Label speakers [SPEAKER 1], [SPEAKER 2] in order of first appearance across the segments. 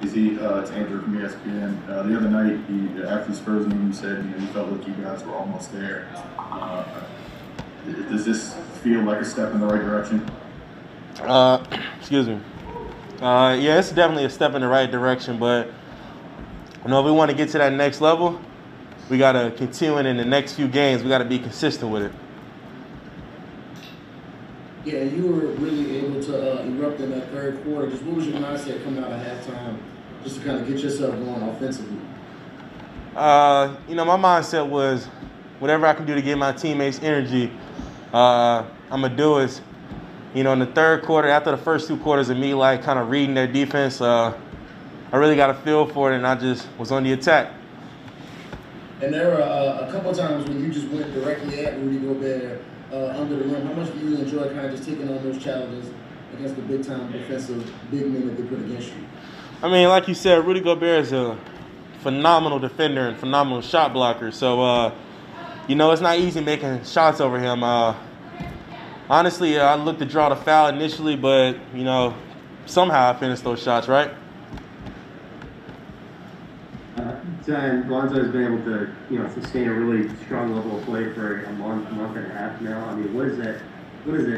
[SPEAKER 1] It's Andrew from ESPN. The other night, after the Spurs game, you said you felt like you guys were almost there. Does this feel like a step in the right direction?
[SPEAKER 2] Excuse me. Yeah, it's definitely a step in the right direction, but if we want to get to that next level, we got to continue it in the next few games. We got to be consistent with it.
[SPEAKER 3] Yeah, you were really able to erupt in that third quarter. Just what was your mindset coming out of halftime, just to kind of get yourself going offensively?
[SPEAKER 2] My mindset was whatever I can do to give my teammates energy, I'm going to do it. In the third quarter, after the first 2 quarters of me, kind of reading their defense, I really got a feel for it, and I just was on the attack.
[SPEAKER 3] And there were a couple of times when you just went directly at Rudy Gobert under the rim. How much do you enjoy kind of just taking on those challenges against the big-time defensive big men that they put against you?
[SPEAKER 2] Like you said, Rudy Gobert is a phenomenal defender and phenomenal shot blocker. So, it's not easy making shots over him. Honestly, I looked to draw the foul initially, but, somehow I finished those shots, right?
[SPEAKER 4] Lonzo has been able to, sustain a really strong level of play for a month and a half now. What does that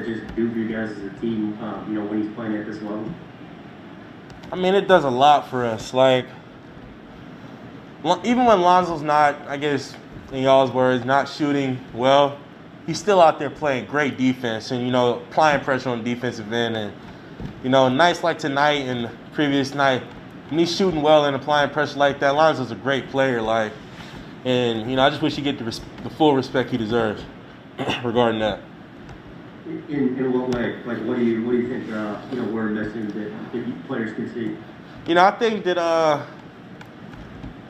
[SPEAKER 4] just do for you guys as a team, when he's playing at this level?
[SPEAKER 2] It does a lot for us. Even when Lonzo's not, I guess, in y'all's words, not shooting well, he's still out there playing great defense and, applying pressure on the defensive end. And, nights like tonight and the previous night, when he's shooting well and applying pressure like that, Lonzo's a great player. And I just wish he get the full respect he deserves regarding that.
[SPEAKER 4] In what way? What do you think? We're missing that players can see.
[SPEAKER 2] I think that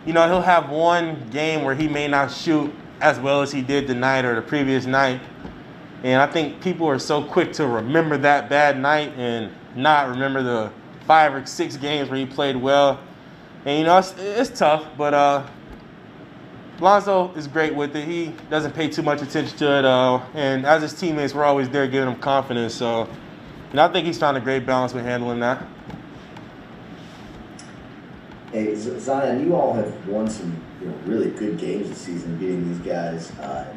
[SPEAKER 2] he'll have one game where he may not shoot as well as he did tonight or the previous night, and I think people are so quick to remember that bad night and not remember the 5 or 6 games where he played well. And it's tough, but Lonzo is great with it. He doesn't pay too much attention to it, and as his teammates, we're always there giving him confidence. So, I think he's found a great balance with handling that.
[SPEAKER 5] Hey, Zion, you all have won some really good games this season, beating these guys,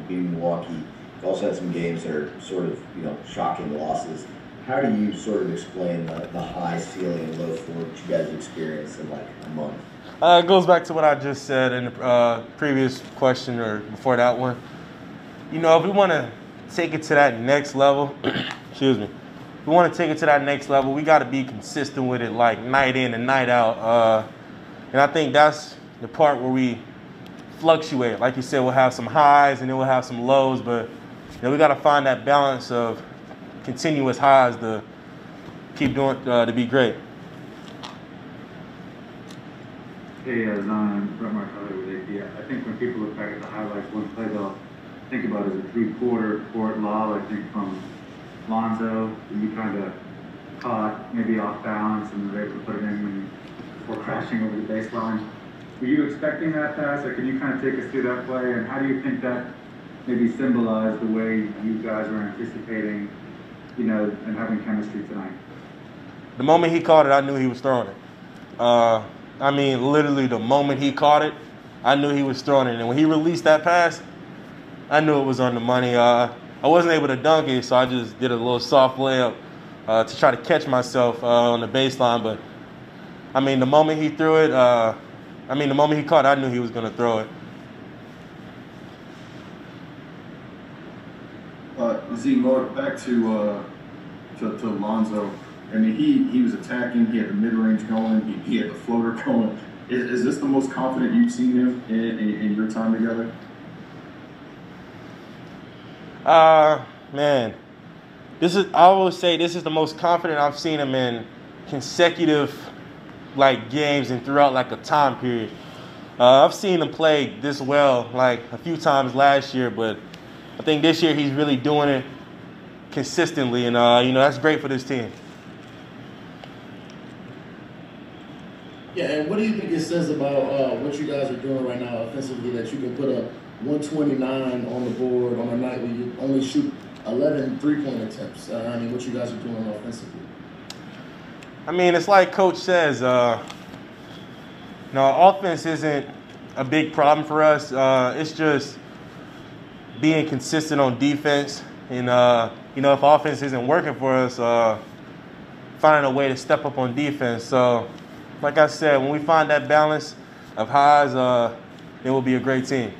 [SPEAKER 5] beating Milwaukee. You've also had some games that are sort of shocking losses. How do you sort of explain the high ceiling and low floor that you guys experienced in a month?
[SPEAKER 2] It goes back to what I just said in the previous question or before that one. If we want to take it to that next level, excuse me, if we want to take it to that next level, we got to be consistent with it, night in and night out. And I think that's the part where we fluctuate. Like you said, we'll have some highs and then we'll have some lows, but we got to find that balance of continuous highs to keep doing to be great.
[SPEAKER 6] Hey, Zion, Brett Martelli with AP. I think when people look back at the highlights, one play they'll think about is a 3-quarter court lob, I think, from Lonzo. You kind of caught maybe off balance and were able to put it in before crashing over the baseline. Were you expecting that pass, or can you kind of take us through that play, and how do you think that maybe symbolized the way you guys were anticipating, and having chemistry tonight?
[SPEAKER 2] The moment he caught it, I knew he was throwing it. Literally the moment he caught it, I knew he was throwing it. And when he released that pass, I knew it was on the money. I wasn't able to dunk it, so I just did a little soft layup to try to catch myself on the baseline. But, the moment he threw it, the moment he caught it, I knew he was going to throw it.
[SPEAKER 1] Back to Lonzo. He was attacking. He had the mid-range going. He had the floater going. Is this the most confident you've seen him in your time together?
[SPEAKER 2] Man, I always say this is the most confident I've seen him in consecutive games and throughout a time period. I've seen him play this well a few times last year, but I think this year he's really doing it consistently, and that's great for this team.
[SPEAKER 3] Yeah, and what do you think it says about what you guys are doing right now offensively, that you can put up 129 on the board on a night where you only shoot 11 three-point attempts? What you guys are doing offensively?
[SPEAKER 2] It's like Coach says, No, offense isn't a big problem for us. It's just being consistent on defense. And, if offense isn't working for us, finding a way to step up on defense. So, like I said, when we find that balance of highs, it will be a great team.